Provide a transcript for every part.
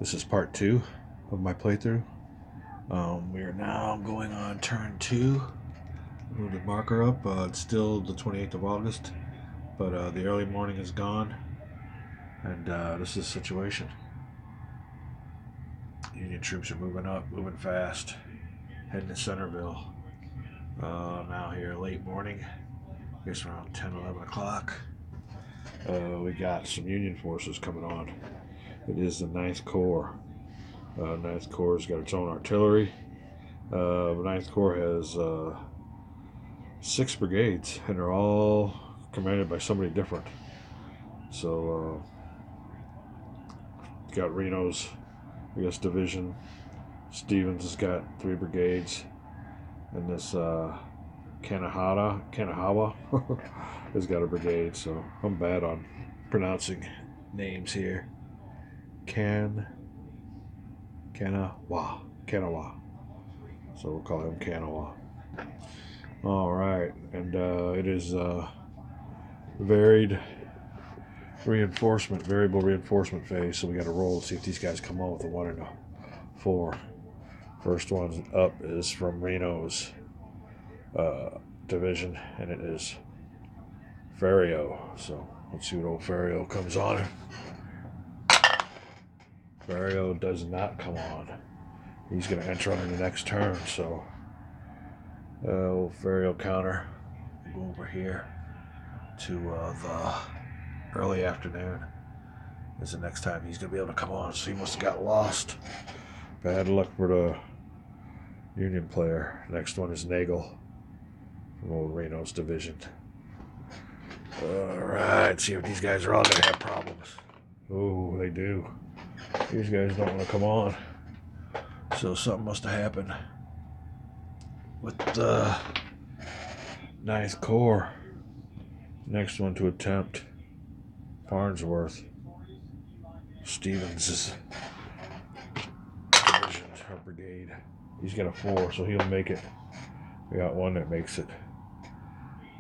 This is part 2 of my playthrough. We are now going on turn 2. Move the marker up. It's still the 28th of August, but the early morning is gone, and this is the situation. Union troops are moving up, moving fast, heading to Centerville. Now here, late morning, I guess around 10, 11 o'clock. We got some Union forces coming on. It is the 9th Corps. 9th Corps has got its own artillery. The 9th Corps has 6 brigades, and they're all commanded by somebody different. So, you got Reno's, I guess, division. Stevens has got 3 brigades, and this Kanahawa has got a brigade. So I'm bad on pronouncing names here. Kanawa. So we'll call him Kanawa. All right, and it is variable reinforcement phase. So we got to roll to see if these guys come on with a 1 and a 4. First one up is from Reno's division, and it is Ferrio. So let's see what old Ferrio comes on. Ferrio does not come on. He's going to enter on the next turn. So old Ferrio counter. Go over here to the early afternoon. Is the next time he's going to be able to come on. So he must have got lost. Bad luck for the Union player. Next one is Nagel from old Reno's division. Alright, see if these guys are all going to have problems. Oh, they do. These guys don't want to come on. So something must have happened with the 9th Corps. Next one to attempt, Farnsworth. Stevens' division, her brigade. He's got a 4, so he'll make it. We got one that makes it.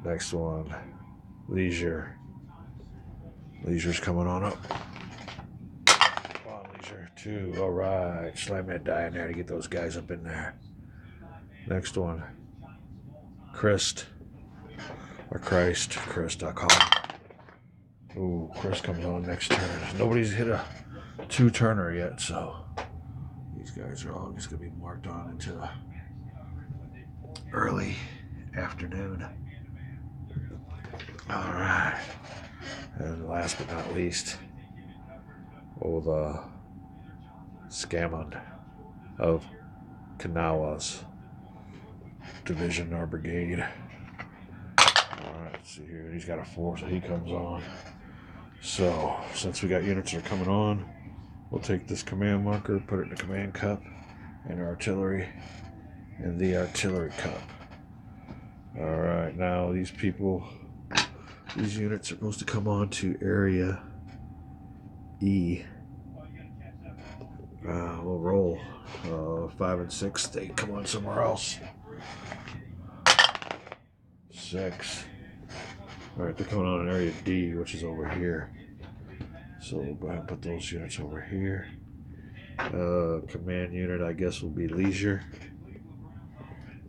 Next one, Leisure. Leisure's coming on up. Come on, Leisure. 2. All right. Slam that die in there to get those guys up in there. Next one, Christ. Or Christ. Christ, I'll call him. Ooh, Chris comes on next turn. Nobody's hit a 2-turner yet, so these guys are all just going to be marked on into early afternoon. All right. And last but not least, the Scammon of Kanawa's division or brigade. Alright, let's see here. He's got a 4, so he comes on. So, since we got units that are coming on, we'll take this command marker, put it in the command cup, and our artillery in the artillery cup. Alright, now these units are supposed to come on to area E. We'll roll 5 and 6. They come on somewhere else. 6. Alright, they're coming on in area D, which is over here. So we'll go ahead and put those units over here. Command unit, I guess, will be Leisure.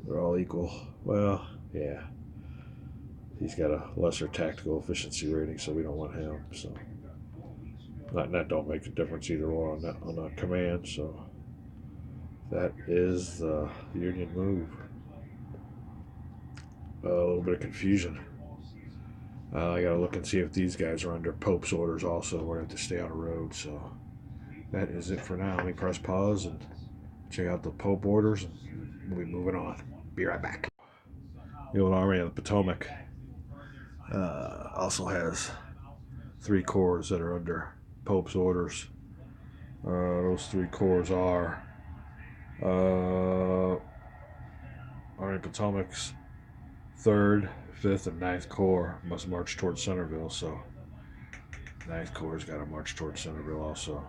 They're all equal. Well, yeah. He's got a lesser tactical efficiency rating, so we don't want him. So that don't make a difference either or on that command. So that is the Union move. A little bit of confusion. I gotta look and see if these guys are under Pope's orders also. We're gonna have to stay on the road. So that is it for now. Let me press pause and check out the Pope orders, and we'll be moving on. Be right back. The old Army of the Potomac also has 3 corps that are under Pope's orders. Those 3 corps are Army of Potomac's 3rd, 5th, and 9th Corps must march towards Centerville, so 9th Corps has got to march towards Centerville also.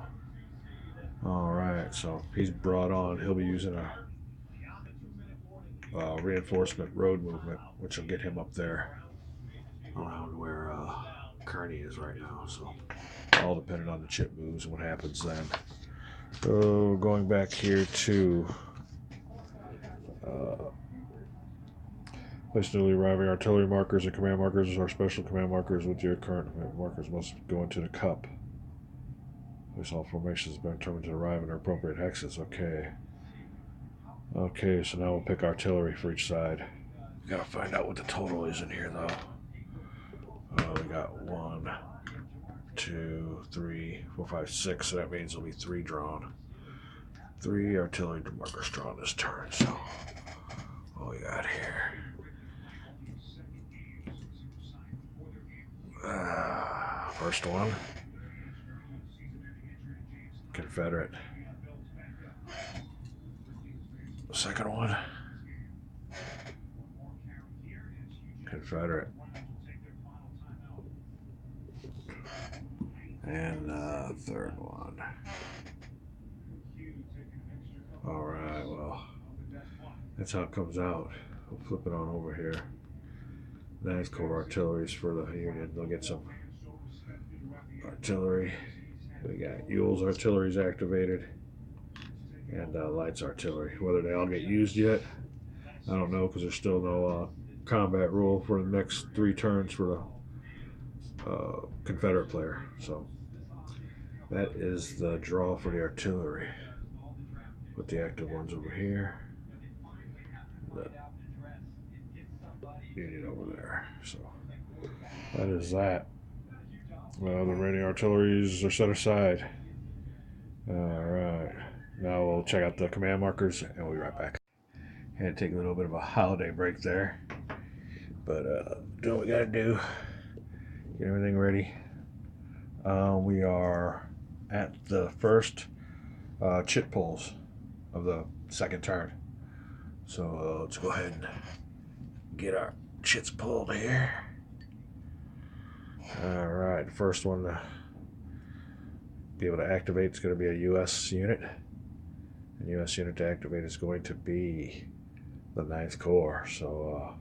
Alright, so he's brought on. He'll be using a reinforcement road movement, which will get him up there around where Kearney is right now. So all dependent on the chip moves and what happens then. So going back here to place newly arriving artillery markers and command markers or special command markers with your current command markers must go into the cup. Place all formations have been determined to arrive in their appropriate hexes. Okay. Okay, so now we'll pick artillery for each side. We gotta find out what the total is in here, though. We got 1, 2, 3, 4, 5, 6. So that means there'll be 3 drawn. 3 artillery markers drawn this turn. So what we got here? First one, Confederate. Second one, Confederate. And third one. Alright, well, that's how it comes out. We'll flip it on over here. Ninth Corps artillery is for the Union. They'll get some artillery. We got Ewell's artillery is activated. And Lights artillery. Whether they all get used yet, I don't know, because there's still no combat rule for the next 3 turns for the Confederate player. So that is the draw for the artillery. Put the active ones over here. The Union over there. So that is that. Well, the raiding artilleries are set aside. Alright. Now we'll check out the command markers and we'll be right back. Had to take a little bit of a holiday break there. But do what we gotta do. Get everything ready. We are at the first chit pulls of the second turn. So let's go ahead and get our chits pulled here. Alright, first one to be able to activate is going to be a U.S. unit. And U.S. unit to activate is going to be the 9th Corps. So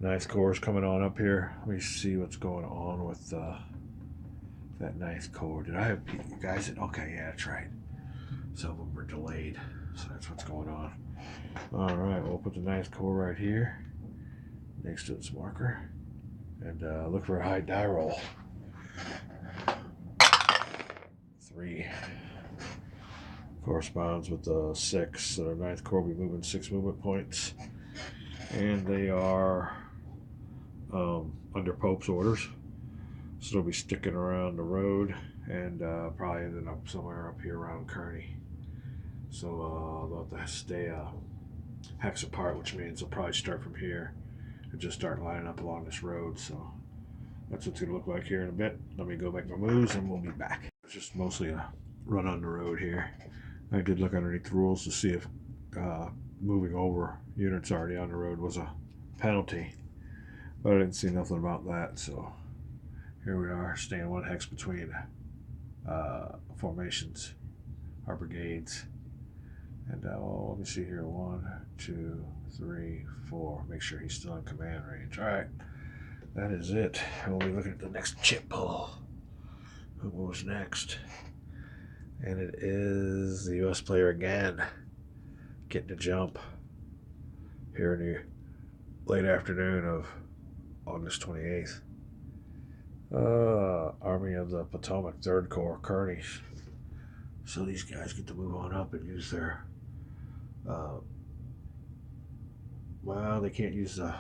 9th Corps is coming on up here. Let me see what's going on with that 9th Corps. Did I have you guys? Okay, yeah, that's right. Some of them were delayed. So that's what's going on. Alright, we'll put the 9th Corps right here next to its marker. And look for a high die roll. 3 corresponds with the 6. So the 9th Corps will be moving 6 movement points. And they are under Pope's orders. So they'll be sticking around the road and probably ending up somewhere up here around Kearney. So they'll have to stay a hex apart, which means they'll probably start from here and just start lining up along this road. So that's what's going to look like here in a bit. Let me go make my moves and we'll be back. It's just mostly a run on the road here. I did look underneath the rules to see if moving over units already on the road was a penalty, but I didn't see nothing about that. So here we are, staying 1 hex between formations, our brigades. And let me see here, 1, 2, 3, 4. Make sure he's still in command range. All right, that is it. We'll be looking at the next chip pull. Who goes next? And it is the U.S. player again, getting to jump here in the late afternoon of August 28th. Army of the Potomac, 3rd Corps, Kearney. So these guys get to move on up and use their well, they can't use the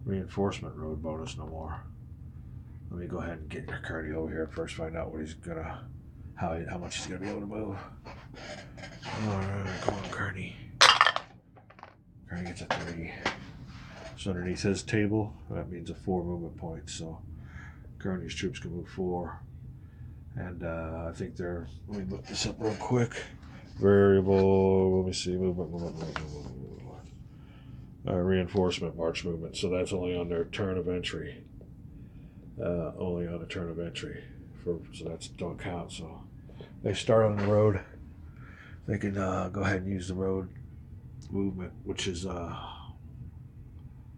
reinforcement road bonus no more. Let me go ahead and get Kearney over here first, find out what he's gonna, how much he's gonna be able to move. Alright, come on, Kearney. Kearney gets a 3. So underneath his table, that means a 4 movement points. So Kearney's troops can move 4. And I think they're, let me look this up real quick. Variable, let me see, movement. Reinforcement march movement. So that's only on their turn of entry. Only on a turn of entry. So that's don't count. So they start on the road. They can go ahead and use the road movement, which is 1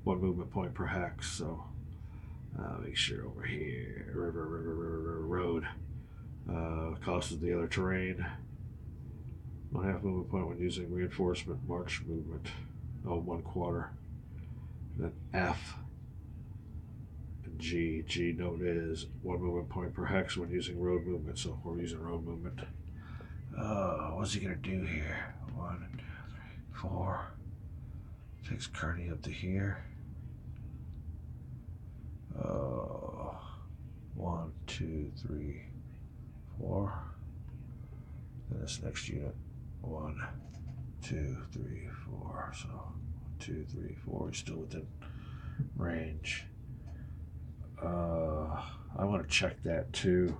movement point per hex. So make sure over here, river, road. Cost of the other terrain. 1/2 movement point when using reinforcement march movement. Oh, 1/4. Then F and G. G note is 1 movement point per hex when using road movement. So we're using road movement. What's he gonna do here? 1, 2, 3, 4. Takes Kearney up to here. 1, 2, 3, 4. Then this next unit. 1, 2, 3, 4. So 1, 2, 3, 4. He's still within range. I want to check that too.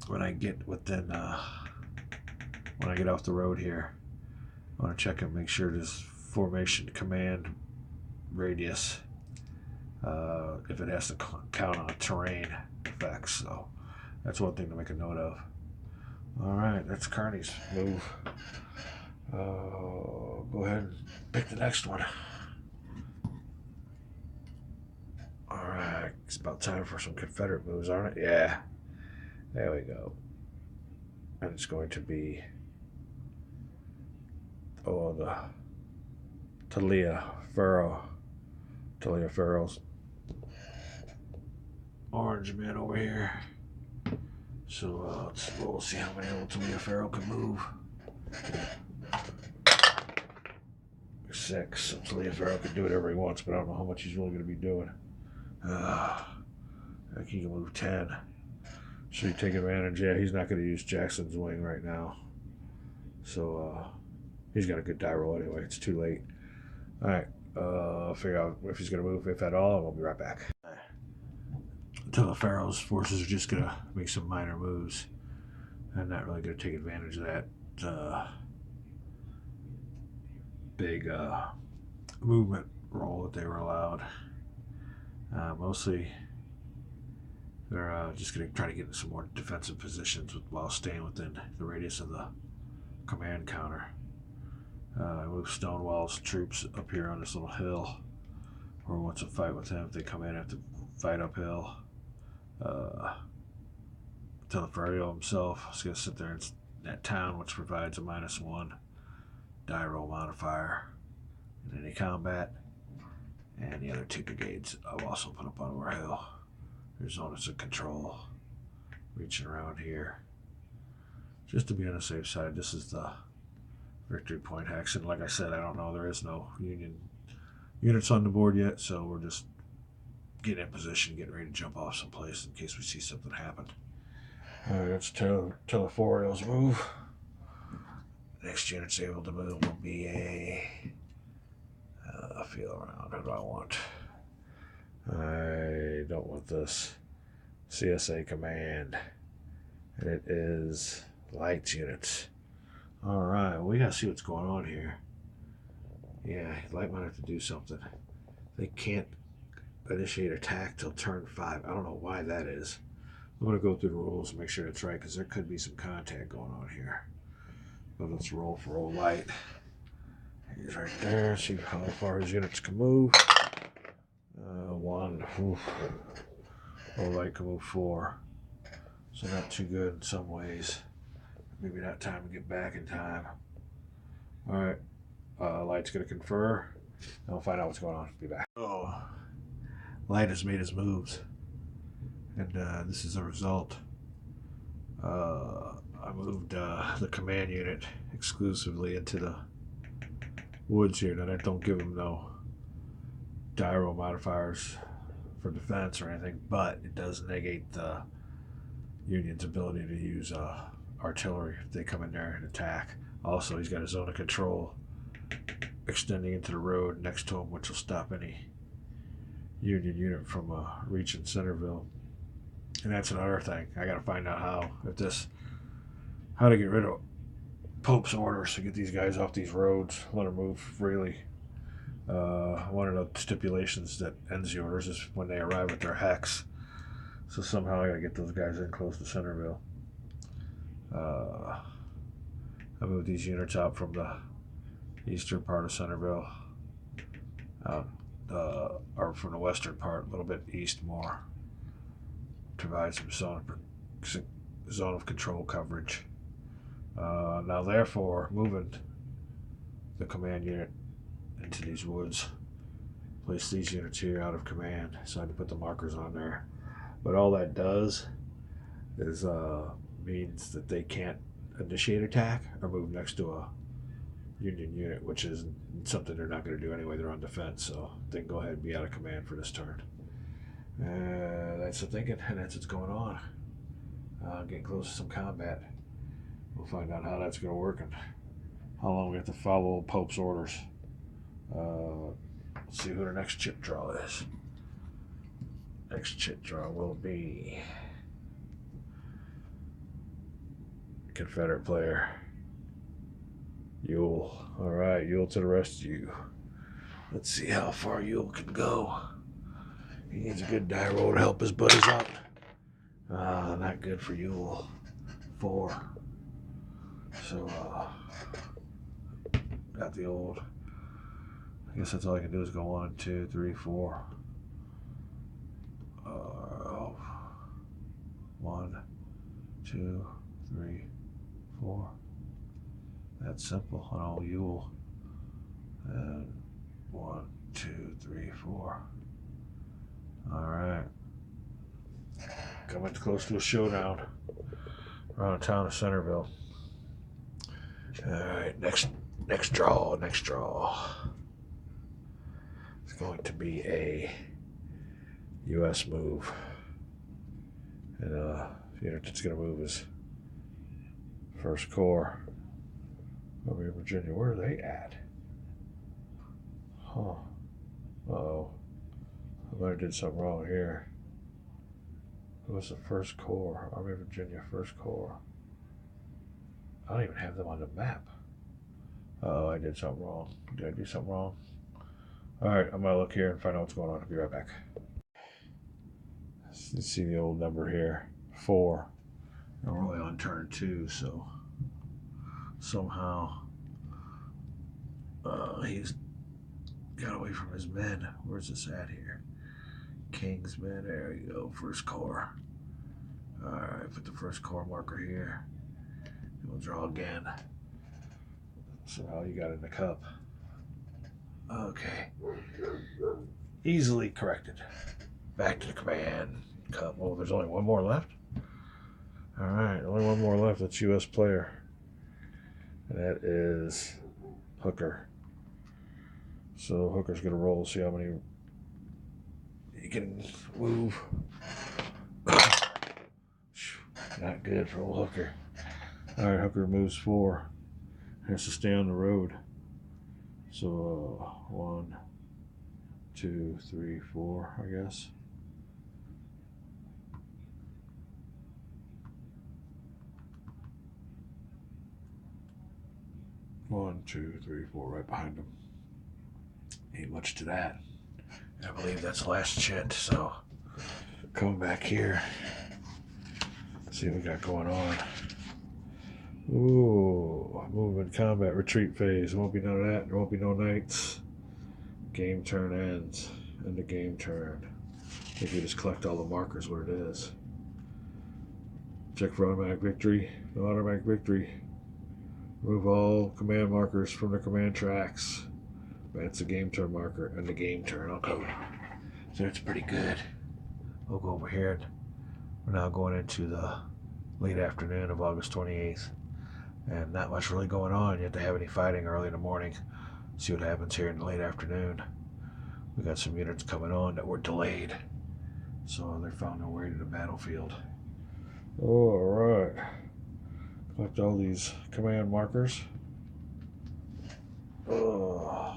When I get within, when I get off the road here, I want to check and make sure this formation command radius, if it has to count on terrain effects. So that's one thing to make a note of. All right, that's Kearney's move. Go ahead and pick the next one. All right, it's about time for some Confederate moves, aren't it? Yeah, there we go. And it's going to be, the Taliaferro's orange man over here. So we'll see how many old Taliaferro can move. 6. So Taliaferro can do whatever he wants, but I don't know how much he's really going to be doing. I think he can move 10. Should he take advantage? Yeah, he's not going to use Jackson's wing right now. So he's got a good die roll anyway. It's too late. All right. Figure out if he's going to move, if at all, and we'll be right back. Taliaferro's forces are just going to make some minor moves. I'm not really going to take advantage of that big movement roll that they were allowed. Mostly, they're just going to try to get in some more defensive positions while staying within the radius of the command counter. Move Stonewall's troops up here on this little hill, or wants to fight with him. If they come in, have to fight uphill. Taliaferro himself is going to sit there in that town, which provides a -1 die roll modifier in any combat. And the other 2 brigades I've also put up on over hill. There's zones of control reaching around here. Just to be on the safe side, this is the victory point hex. And like I said, I don't know, there is no Union units on the board yet, so we're just getting in position, getting ready to jump off someplace in case we see something happen. All right, that's Taliaferro's move. Next unit's able to move will be a feel around. What do I want? I don't want this. CSA command. And it is light units. Alright, we gotta see what's going on here. Yeah, light might have to do something. They can't initiate attack till turn 5. I don't know why that is. I'm gonna go through the rules and make sure that's right, because there could be some contact going on here. But let's roll for old light. He's right there. See how far his units can move. 1. Oof. Old light can move 4. So not too good in some ways. Maybe not time to get back in time. All right. Light's going to confer. And we'll find out what's going on. Be back. Oh, Light has made his moves. And this is the result. I moved the command unit exclusively into the woods here. Now that don't give him no die roll modifiers for defense or anything, but it does negate the Union's ability to use artillery if they come in there and attack. Also, he's got a zone of control extending into the road next to him, which will stop any Union unit from reaching Centerville. And that's another thing. I got to find out how to get rid of Pope's orders to get these guys off these roads, let them move freely. One of the stipulations that ends the orders is when they arrive at their hex. So somehow I got to get those guys in close to Centerville. I moved these units out from the eastern part of Centerville, or from the western part, a little bit east more. Provide some zone of control coverage Now, therefore, moving the command unit into these woods, place these units here out of command. So I had to put the markers on there. But all that does is means that they can't initiate attack or move next to a Union unit, which is something they're not going to do anyway. They're on defense, so they can go ahead and be out of command for this turn. That's the thinking, and that's what's going on. Getting close to some combat. We'll find out how that's going to work and how long we have to follow Pope's orders. Let's see who the next chit draw is. Next chit draw will be Confederate player Ewell. All right, Ewell to the rescue. Let's see how far Ewell can go. He needs a good die roll to help his buddies out. Not good for Ewell. 4. So, got the old. I guess that's all I can do is go 1, 2, 3, 4. 1, 2, 3, 4. That's simple. And all Ewell. And 1, 2, 3, 4. All right. Coming close to a showdown around the town of Centerville. All right, next draw. It's going to be a U.S. move. And the unit that's going to move is 1st Corps. Over in Virginia. Where are they at? Huh. Uh-oh. I might have did something wrong here. It was the 1st Corps. Army of Virginia, 1st Corps. I don't even have them on the map. Oh, I did something wrong. Did I do something wrong? Alright, I'm going to look here and find out what's going on. I'll be right back. You see the old number here. 4. And we're only on turn 2, so somehow he's got away from his men. Where's this at here? King's men. There you go. 1st Corps. Alright, put the 1st Corps marker here. And we'll draw again. So now you got in the cup. Okay. Easily corrected. Back to the command cup. Oh, there's only one more left? Alright, only one more left. That's U.S. player. And that is Hooker. So Hooker's going to roll, see how many he can move. Not good for old Hooker. Alright, Hooker moves 4. Has to stay on the road. So 1, 2, 3, 4, I guess. One, 2, 3, 4, right behind him. Ain't much to that. I believe that's the last chit, so coming back here. See what we got going on. Ooh, movement, combat, retreat phase. There won't be none of that. There won't be no knights. Game turn ends. End of game turn. I think we just collect all the markers where it is. Check for automatic victory. No automatic victory. Remove all command markers from the command tracks. That's the game turn marker and the game turn. Okay. So it's pretty good. We'll go over here and we're now going into the late afternoon of August 28th. And not much really going on. You have to have any fighting early in the morning. See what happens here in the late afternoon. We got some units coming on that were delayed. So they found their way to the battlefield. All right. Collect all these command markers. Oh,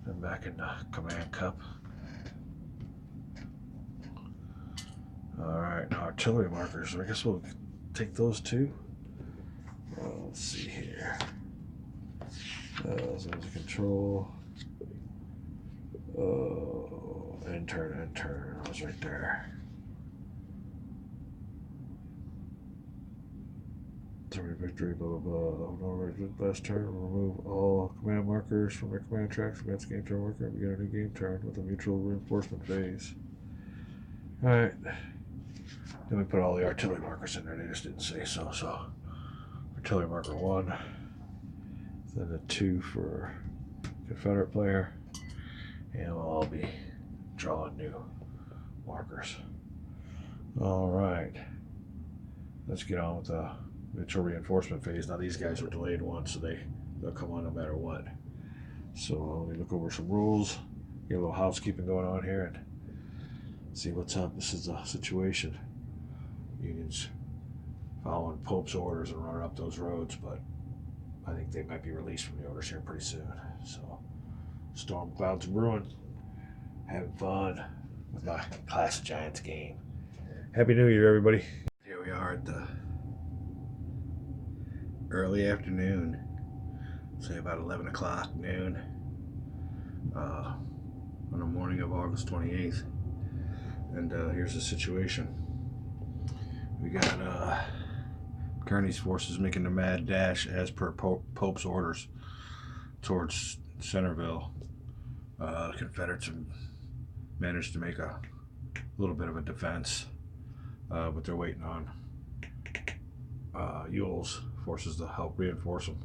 and back in the command cup. All right, now artillery markers. I guess we'll take those too. Let's see here. Zones of control. Intern. That was right there. Victory, blah, blah, blah. Last turn, remove all command markers from the command tracks. Commence game turn marker. Begin a new game turn with a mutual reinforcement phase. Alright. Then we put all the artillery markers in there. They just didn't say so. So, artillery marker 1. Then a 2 for Confederate player. And we'll all be drawing new markers. Alright. Let's get on with the mutual reinforcement phase. Now these guys are delayed once, so they'll come on no matter what. So let me look over some rules, get a little housekeeping going on here, and see what's up. This is a situation. Union's following Pope's orders and running up those roads, but I think they might be released from the orders here pretty soon. So storm clouds brewing. Having fun with my Clash of Giants game. Happy New Year, everybody. Here we are at the early afternoon, say about 11 o'clock noon, on the morning of August 28th. And here's the situation. We got Kearny's forces making the mad dash as per Pope's orders towards Centerville. The Confederates have managed to make a little bit of a defense, but they're waiting on Ewell's forces to help reinforce them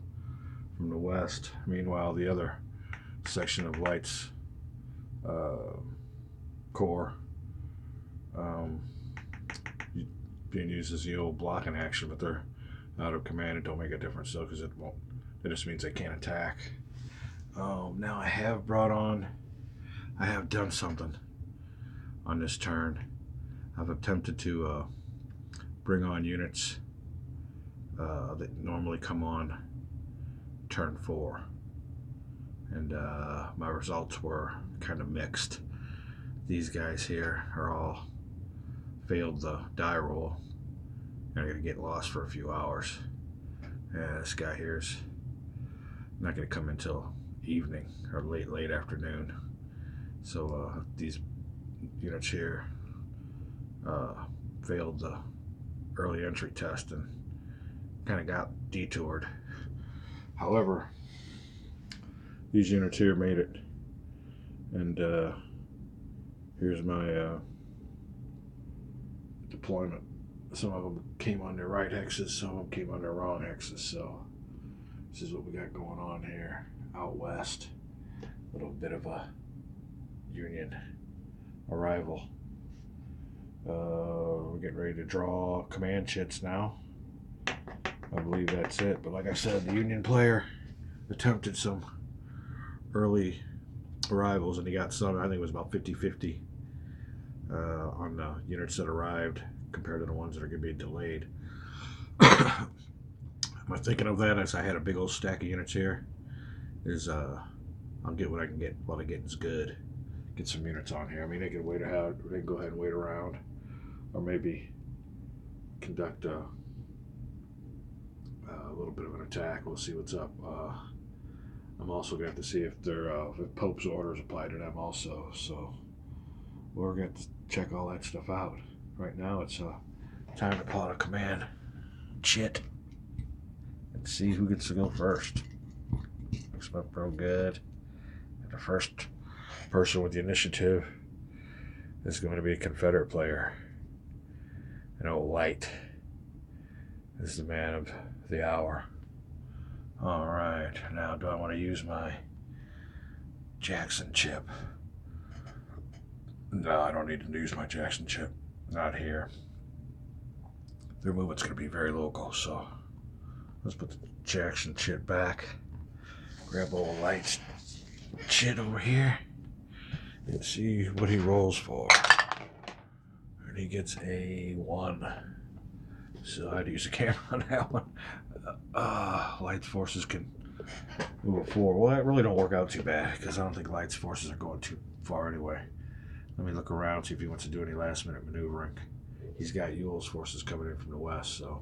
from the west. Meanwhile, the other section of Light's corps being used as the old blocking action, but they're out of command. It don't make a difference though, because it just means they can't attack. Now I have done something on this turn. I've attempted to bring on units that normally come on turn 4, and my results were kind of mixed. These guys here are all failed the die roll and are going to get lost for a few hours. And this guy here's not going to come until evening or late afternoon. So these units here failed the early entry test and kind of got detoured. However, these units here made it, and here's my deployment. Some of them came on their right hexes, some of them came on their wrong hexes. So this is what we got going on here out west. A little bit of a Union arrival. We're getting ready to draw command chits now. I believe that's it. But like I said, the Union player attempted some early arrivals, and he got some. I think it was about 50-50 on the units that arrived compared to the ones that are going to be delayed. Am I thinking of that as I had a big old stack of units here? I'll get what I can get while the getting's good. Get some units on here. I mean, they can wait out. They can go ahead and wait around, or maybe conduct a little bit of an attack. We'll see what's up. I'm also going to have to see if Pope's orders apply to them also. So we're going to check all that stuff out. Right now, it's time to pull out a command chit and see who gets to go first. Looks up real good. And the first person with the initiative is going to be a Confederate player. And old Light is the man of the hour. All right, now do I want to use my Jackson chip? No, I don't need to use my Jackson chip. Not here. Their movement's going to be very local, so let's put the Jackson chip back. Grab old Light's chit over here and see what he rolls for. And he gets a 1. So I'd use a camera on that one. Light's forces can move forward. Well, that really don't work out too bad, because I don't think Light's forces are going too far anyway. Let me look around, see if he wants to do any last minute maneuvering. He's got Ewell's forces coming in from the west, so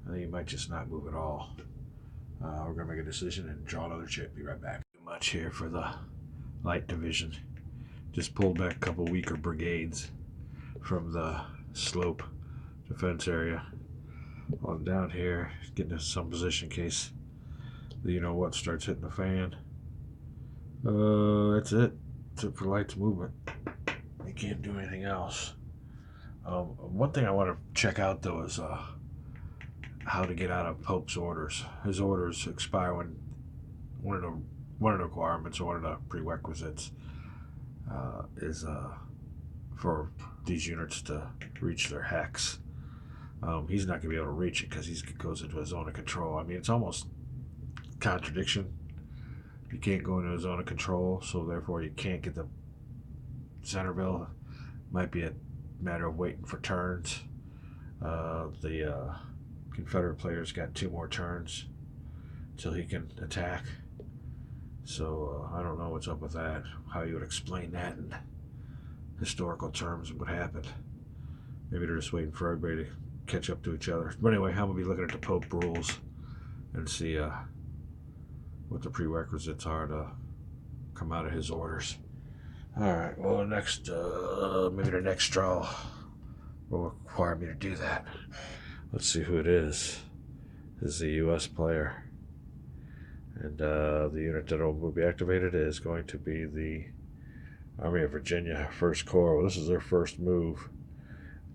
I think he might just not move at all. We're going to make a decision and draw another chip. Be right back. Too much here for the Light division. Just pulled back a couple weaker brigades from the slope defense area on down here, getting into some position in case the you-know-what starts hitting the fan. That's it. That's it for Light's movement. You can't do anything else. One thing I want to check out though is how to get out of Pope's orders. His orders expire when one of the requirements or one of the prerequisites is for these units to reach their hex. He's not going to be able to reach it because he goes into a zone of control. I mean, it's almost contradiction. You can't go into a zone of control, so therefore you can't get the Centerville. Might be a matter of waiting for turns. The Confederate player's got 2 more turns till he can attack. So I don't know what's up with that. How you would explain that in historical terms and what happened. Maybe they're just waiting for everybody to catch up to each other. But anyway, I'm going to be looking at the Pope rules and see what the prerequisites are to come out of his orders. Alright, well, maybe the next draw will require me to do that. Let's see who it is. This is a U.S. player. And the unit that will be activated is going to be the Army of Virginia 1st Corps. Well, this is their first move.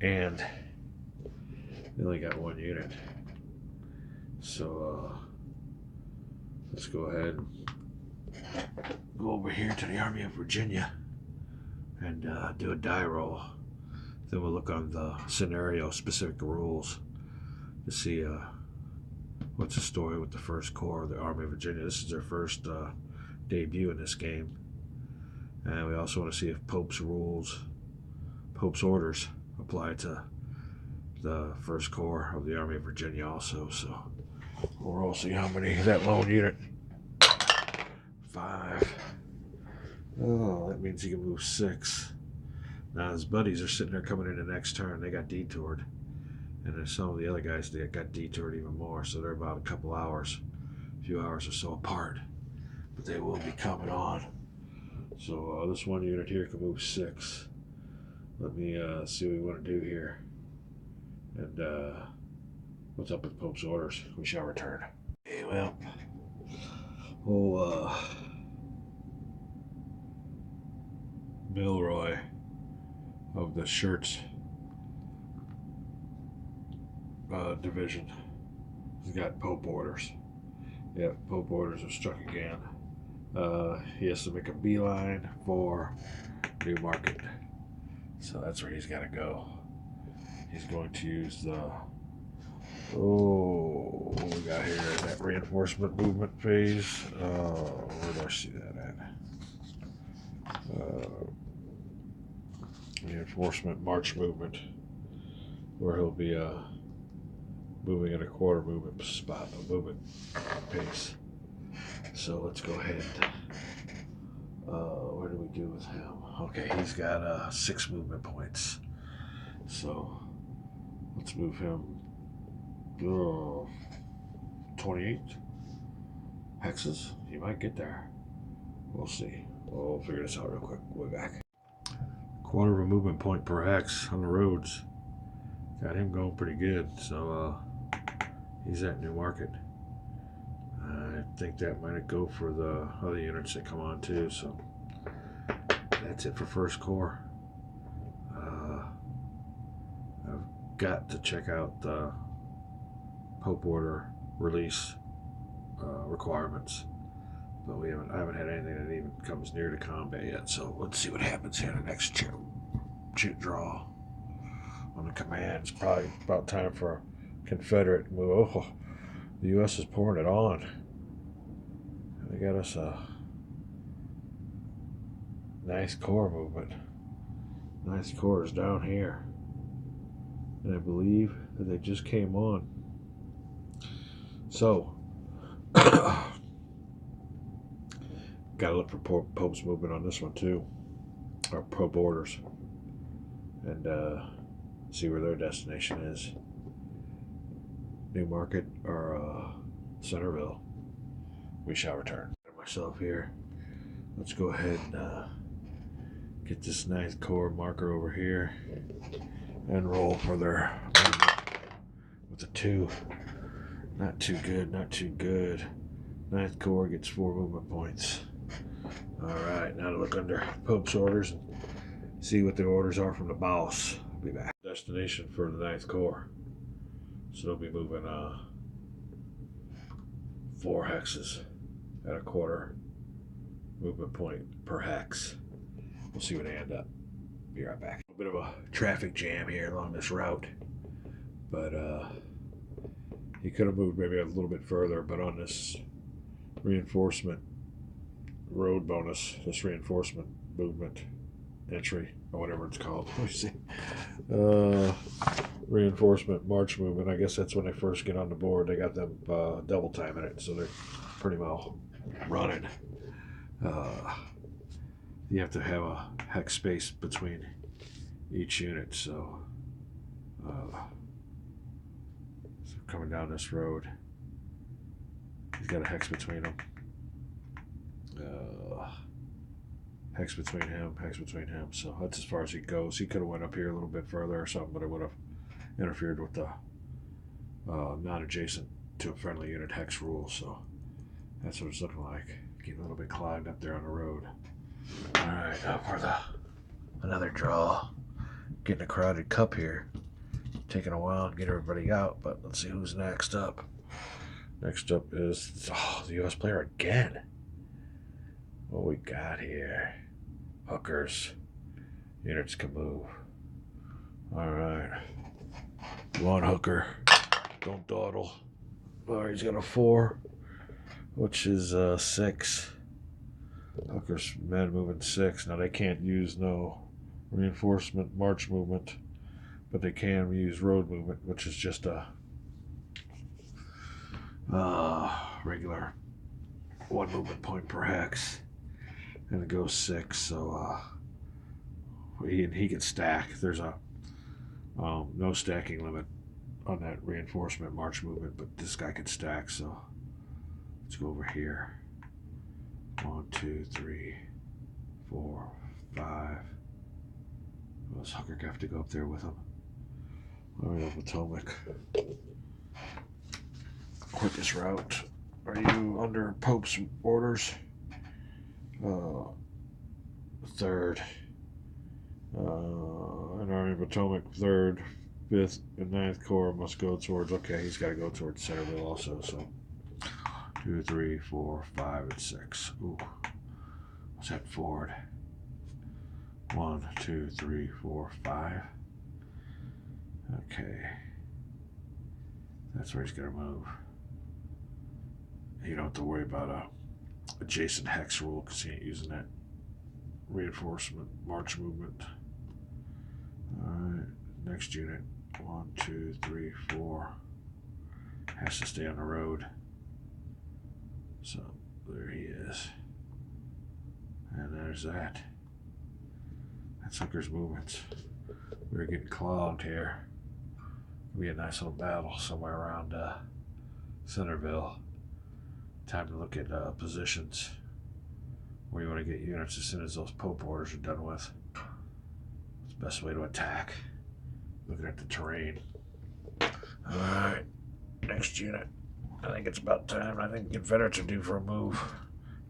And they only got 1 unit. So let's go ahead and go over here to the Army of Virginia and do a die roll. Then we'll look on the scenario specific rules to see what's the story with the 1st Corps of the Army of Virginia. This is their first debut in this game. And we also want to see if Pope's orders apply to the 1st Corps of the Army of Virginia also. So we'll see how many that lone unit. 5. Oh, that means he can move 6. Now his buddies are sitting there coming in the next turn. They got detoured. And then some of the other guys that got detoured even more. So they're about a few hours or so apart. But they will be coming on. So this 1 unit here can move 6. Let me see what we want to do here. And what's up with Pope's orders? We shall return. Okay, well, Milroy of the Shirts division has got Pope orders. Yeah, Pope orders are struck again. He has to make a beeline for Newmarket. So that's where he's got to go. He's going to use the what we got here, that reinforcement movement phase. Where do I see that at? Reinforcement march movement, where he'll be moving at a quarter movement pace. So let's go ahead. What do we do with him? Okay, he's got 6 movement points. So let's move him 28 hexes. He might get there. We'll see. We'll figure this out real quick. We'll be back. Quarter of a movement point per hex on the roads. Got him going pretty good. So he's at Newmarket. I think that might go for the other units that come on too. So that's it for 1st Corps. I've got to check out the Pope order release requirements, but I haven't had anything that even comes near to combat yet. So let's see what happens here in the next chit draw on the commands. Probably about time for a Confederate move. Oh, the U.S. is pouring it on. They got us a nice Corps movement. Nice Corps is down here. And I believe that they just came on. So, got to look for Pope's movement on this one too. Or Pope orders. And see where their destination is. Newmarket or Centerville. We shall return. Myself here. Let's go ahead and get this nice Corps marker over here and roll for their with the 2. Not too good, not too good. 9th Corps gets 4 movement points. Alright, now to look under Pope's orders and see what the orders are from the boss. I'll be back. Destination for the 9th Corps. So they'll be moving 4 hexes at a quarter movement point per hex. We'll see where they end up. Be right back. A bit of a traffic jam here along this route, but he could have moved maybe a little bit further, but on this reinforcement road bonus, this reinforcement movement entry, or whatever it's called. Let me see. Reinforcement march movement. I guess that's when they first get on the board. They got them double timing it, so they're pretty well running. You have to have a hex space between each unit, so coming down this road, he's got a hex between them. Hex between him, so that's as far as he goes. He could have went up here a little bit further or something, but it would have interfered with the non-adjacent to a friendly unit hex rule, so that's what it's looking like. Getting a little bit clogged up there on the road. Alright, now for another draw. Getting a crowded cup here. Taking a while to get everybody out, but let's see who's next up. Next up is the U.S. player again. What we got here? Hookers. Units can move. Alright. One hooker. Don't dawdle. Alright, he's got a 4, which is 6. Hookers, men moving 6. Now they can't use no reinforcement march movement, but they can use road movement, which is just a regular 1 movement point per hex, and it goes 6. So he can stack. There's a no stacking limit on that reinforcement march movement, but this guy can stack. So let's go over here. 1, 2, 3, 4, 5. Well, this hooker have to go up there with him. All right, Potomac. Quickest route. Are you under Pope's orders? 3rd. And Army of Potomac 3rd, 5th, and 9th Corps must go towards. Okay, he's got to go towards Centerville also. So 2, 3, 4, 5, and 6. Ooh, what's that forward? 1, 2, 3, 4, 5. Okay, that's where he's gonna move. You don't have to worry about a adjacent hex rule because he ain't using that reinforcement march movement. All right, next unit. 1, 2, 3, 4. Has to stay on the road. So there he is, and there's that. That's Hooker's movements. We're getting clogged here. It'll be a nice little battle somewhere around Centerville. Time to look at positions where you want to get units as soon as those Pope orders are done with. It's the best way to attack. Looking at the terrain. Alright, next unit. I think it's about time. I think the Confederates are due for a move. I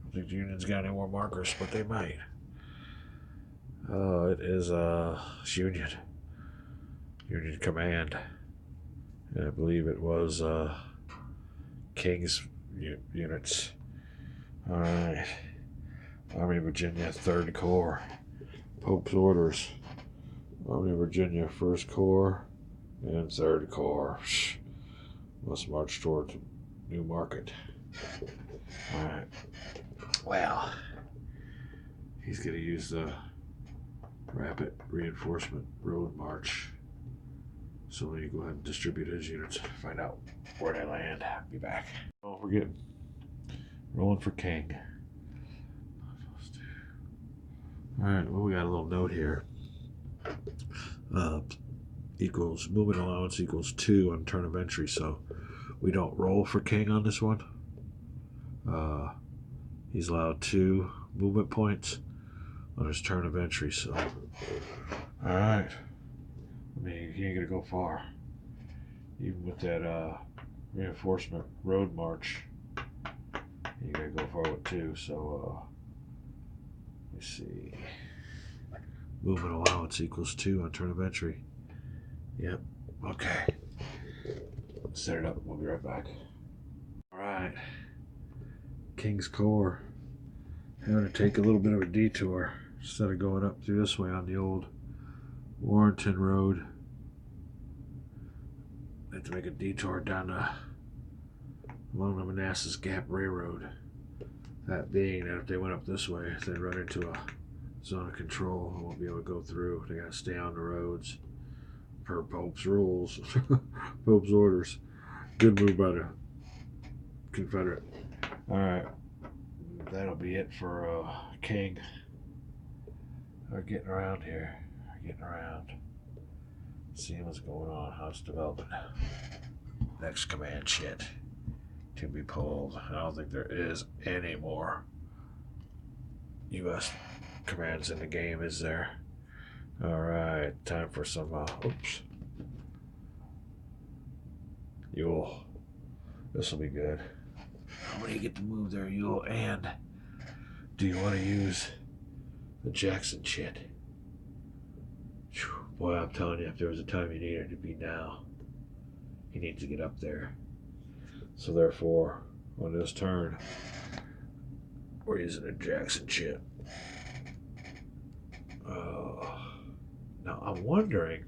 don't think the Union's got any more markers, but they might. Oh, it is Union. Union Command. And I believe it was King's units. Alright. Army of Virginia 3rd Corps. Pope's orders. Army of Virginia 1st Corps and 3rd Corps. Must march toward New Market. Alright. Well, he's going to use the rapid reinforcement road march. So let me go ahead and distribute his units, find out where they land. Be back. Oh, we're getting rolling for King. Alright, well, we got a little note here. Equals movement allowance equals 2 on turn of entry, so we don't roll for King on this one. He's allowed 2 movement points on his turn of entry, so alright. I mean, he ain't gonna go far. Even with that reinforcement road march, he ain't gonna go far with 2, so let me see. Movement allowance equals 2 on turn of entry. Yep. Okay. set it up. We'll be right back. All right. King's Core. Having to take a little bit of a detour instead of going up through this way on the old Warrenton Road. I have to make a detour down along the Manassas Gap Railroad. That being that if they went up this way, they'd run into a zone of control and won't be able to go through. They gotta stay on the roads per Pope's rules, Pope's orders. Good move by the Confederate. All right, that'll be it for King. We're getting around here. Seeing what's going on, how it's developing. Next command shit to be pulled. I don't think there is any more U.S. commands in the game, is there? All right, time for some. Oops. Ewell. This will be good. How many you get to move there, Ewell? And do you want to use the Jackson shit? Boy, I'm telling you, if there was a time you needed it to be now. He needs to get up there. So therefore, on this turn, we're using a Jackson chip. Now I'm wondering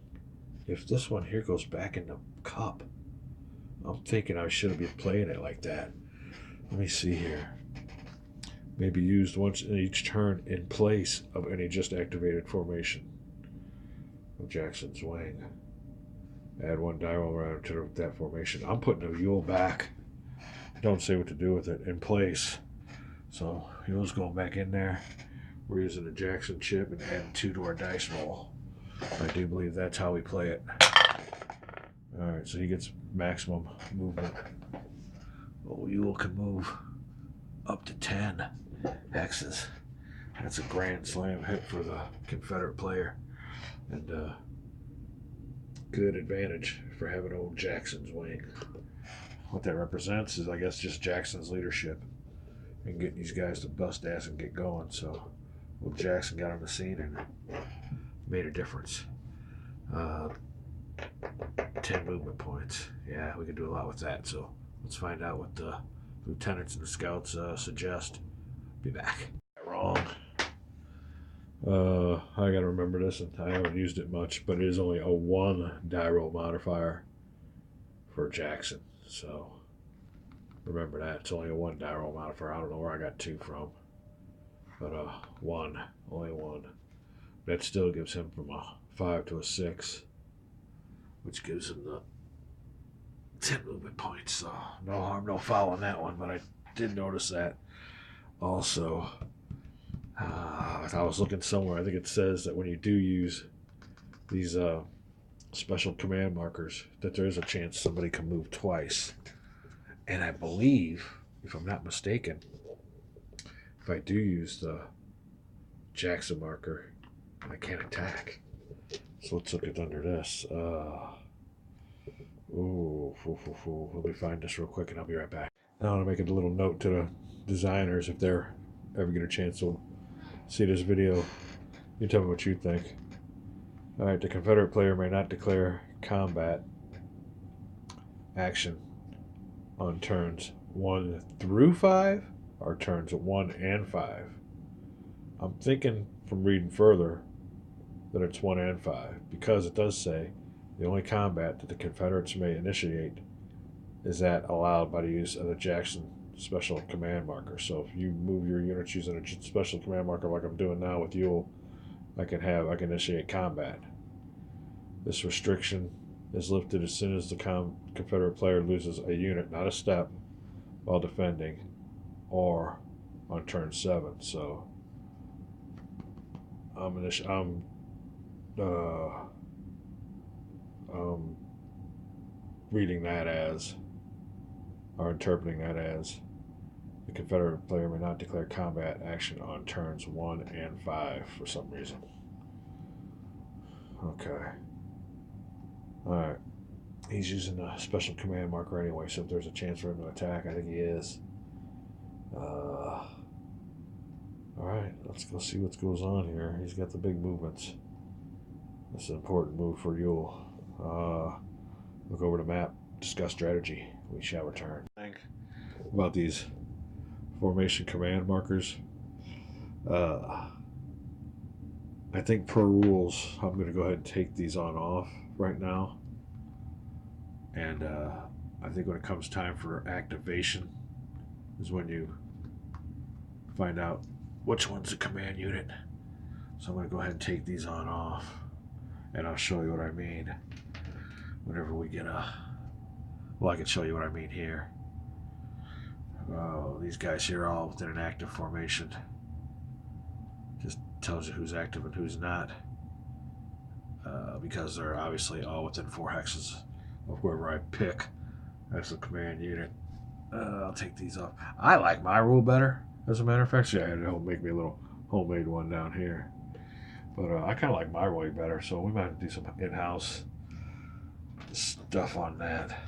if this one here goes back in the cup. I'm thinking I shouldn't be playing it like that. Let me see here. Maybe used once in each turn in place of any just activated formation of Jackson's wing. Add one dial round to that formation. I'm putting a Ewell back. Don't say what to do with it. In place. So Ewell's going back in there. We're using a Jackson chip and adding 2 to our dice roll. I do believe that's how we play it. Alright, so he gets maximum movement. Oh, Ewell can move up to 10 hexes. That's a grand slam hit for the Confederate player. And good advantage for having old Jackson's wing. What that represents is, I guess, just Jackson's leadership and getting these guys to bust ass and get going. So, old Jackson got on the scene and made a difference. 10 movement points. Yeah, we can do a lot with that. So, let's find out what the lieutenants and the scouts suggest. Be back. Wrong. I gotta remember this, and I haven't used it much, but it is only a 1 die roll modifier for Jackson. So remember that. It's only a 1 die roll modifier. I don't know where I got 2 from, but 1, only 1. That still gives him from a 5 to a 6, which gives him the 10 movement points. So no harm, no foul on that one. But I did notice that also. I was looking somewhere. I think it says that when you do use these special command markers, that there is a chance somebody can move twice. And I believe, if I'm not mistaken, if I do use the Jackson marker, I can't attack. So let's look at under this. Let me find this real quick and I'll be right back. Now I want to make a little note to the designers, if they're ever get a chance to see this video. You tell me what you think. Alright, the Confederate player may not declare combat action on turns 1 through 5 or turns 1 and 5. I'm thinking from reading further that it's 1 and 5, because it does say the only combat that the Confederates may initiate is that allowed by the use of the Jackson special command marker. So if you move your units using a special command marker like I'm doing now with Ewell, I can initiate combat. This restriction is lifted as soon as the Confederate player loses a unit, not a step, while defending, or on turn 7. So I'm reading that as, or interpreting that as, the Confederate player may not declare combat action on turns 1 and 5 for some reason. Okay. Alright. He's using a special command marker anyway, so if there's a chance for him to attack, I think he is. Alright, let's go see what goes on here. He's got the big movements. That's an important move for Ewell. Look over the map. discuss strategy. We shall return. About these formation command markers. I think per rules, I'm going to go ahead and take these on off right now. And I think when it comes time for activation is when you find out which one's a command unit. So I'm going to go ahead and take these on off. And I'll show you what I mean whenever we get well, I can show you what I mean here. These guys here are all within an active formation. Just tells you who's active and who's not. Because they're obviously all within 4 hexes of whoever I pick. That's the command unit. I'll take these off. I like my rule better, as a matter of fact. So I had to make me a little homemade one down here. But I kind of like my way better, so we might have to do some in-house stuff on that.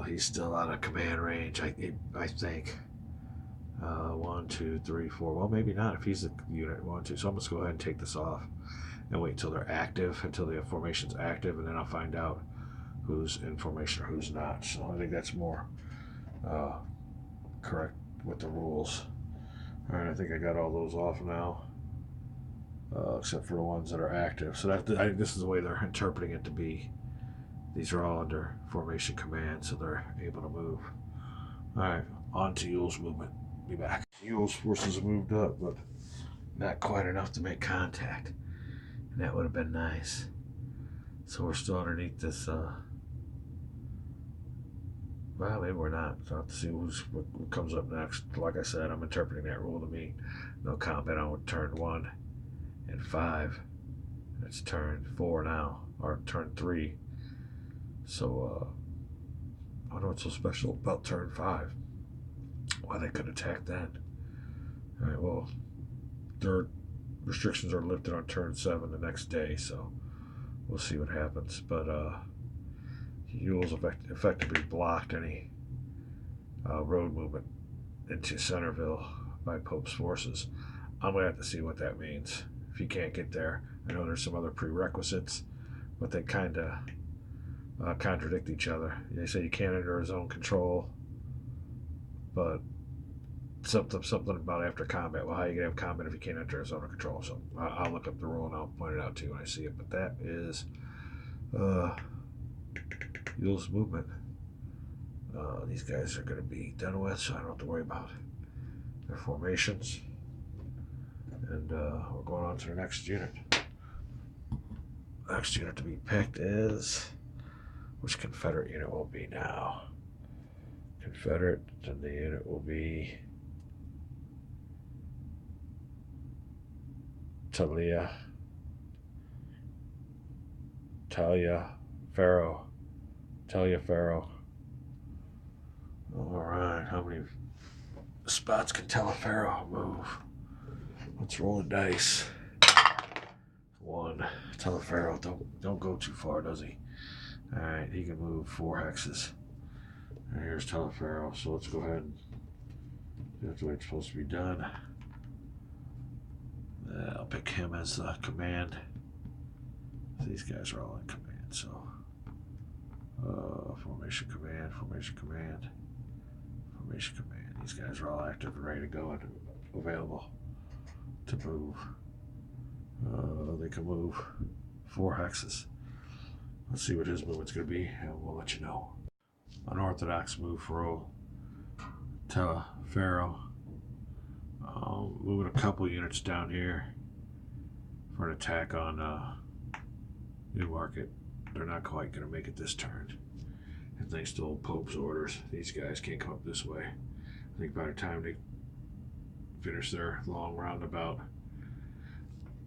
He's still out of command range, I think. 1, 2, 3, 4. Well, maybe not if he's the unit 1, 2. So I'm just go ahead and take this off and wait until they're active, until the formation's active, and then I'll find out who's in formation or who's not. So I think that's more correct with the rules. All right, I think I got all those off now, except for the ones that are active. So this is the way they're interpreting it to be. These are all under formation command, so they're able to move. All right, on to Yule's movement. Be back. Yule's forces have moved up, but not quite enough to make contact. And that would have been nice. So we're still underneath this. Well, maybe we're not. So I'll have to see what comes up next. Like I said, I'm interpreting that rule to mean no combat on turn 1 and 5. It's turn 4 now, or turn 3. So, I don't know what's so special about turn 5. Why they could attack that. Alright, well, their restrictions are lifted on turn 7 the next day, so we'll see what happens. But, Yule's effectively blocked any road movement into Centerville by Pope's forces. I'm going to have to see what that means if he can't get there. I know there's some other prerequisites, but they kind of contradict each other. They say you can't enter his own control, but something about after combat. Well, how you gonna have combat if you can't enter his own control? So I'll look up the rule and I'll point it out to you when I see it. But that is Yule's movement. These guys are going to be done with, so I don't have to worry about their formations. And we're going on to the next unit. The next unit to be picked is, which Confederate unit will be now? Confederate, and the unit will be Taliaferro. Alright, how many spots can Taliaferro move? Let's roll the dice. 1. Taliaferro, don't go too far, does he? Alright, he can move 4 hexes. And here's Taliaferro, so let's go ahead and that's the way it's supposed to be done. I'll pick him as the command. These guys are all in command, so formation command. These guys are all active and ready to go and available to move. They can move 4 hexes. Let's see what his movement's going to be, and we'll let you know. Unorthodox move for Taliaferro. Moving a couple units down here for an attack on Newmarket. They're not quite going to make it this turn. And thanks to old Pope's orders, these guys can't come up this way. I think by the time they finish their long roundabout,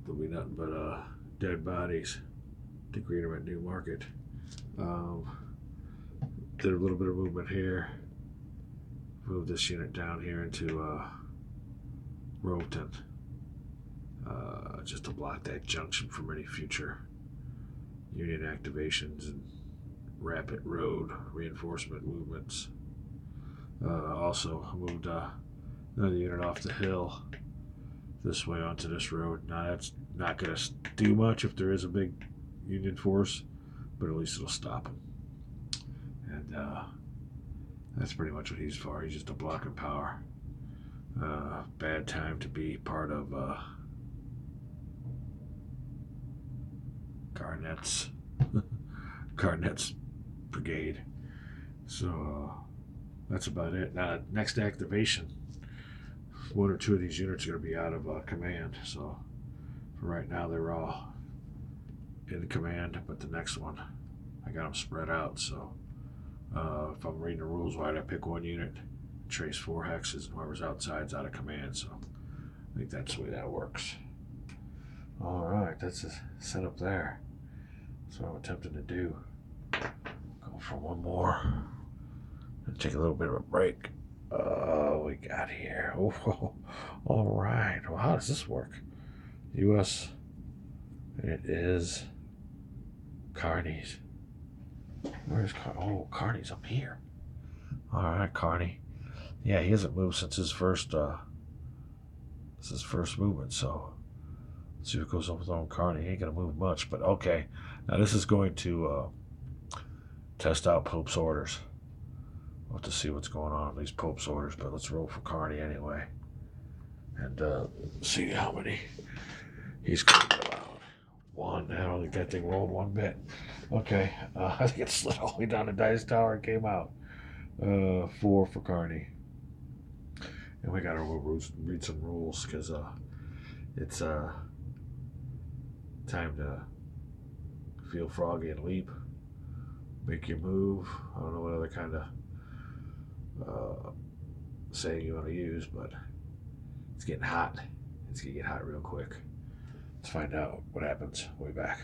there'll be nothing but dead bodies to greet them at Newmarket. Did a little bit of movement here. Moved this unit down here into Roveton, just to block that junction from any future Union activations and rapid road reinforcement movements. Also moved another unit off the hill this way onto this road. Now that's not going to do much if there is a big Union force, but at least it'll stop them. that's pretty much what he's for. He's just a block of power. Bad time to be part of Garnett's brigade. So that's about it. Now, next activation, one or two of these units are going to be out of command. So for right now, they're all in command, but the next one, I got them spread out. So if I'm reading the rules right, I pick one unit, trace 4 hexes, and whoever's outside's out of command. So I think that's the way that works. All right, that's a setup there. That's what I'm attempting to do. Go for one more. And take a little bit of a break. We got here. Oh, all right. Well, how does this work? U.S. It is Carney's. Where's Carney's up here. All right, Carney. Yeah, he hasn't moved since his first. This is his first movement. So let's see what goes on with old Carney. He ain't gonna move much, but okay. Now this is going to test out Pope's orders. We'll have to see what's going on with these Pope's orders, but let's roll for Carney anyway. And see how many he's going to get out. One. I don't think that thing rolled one bit. Okay. I think it slid all the way down the dice tower and came out. 4 for Carney. And we got to read some rules because it's time to feel froggy and leap. Make your move. I don't know what other kind of saying you want to use, but it's getting hot. It's going to get hot real quick. Let's find out what happens. We'll be back.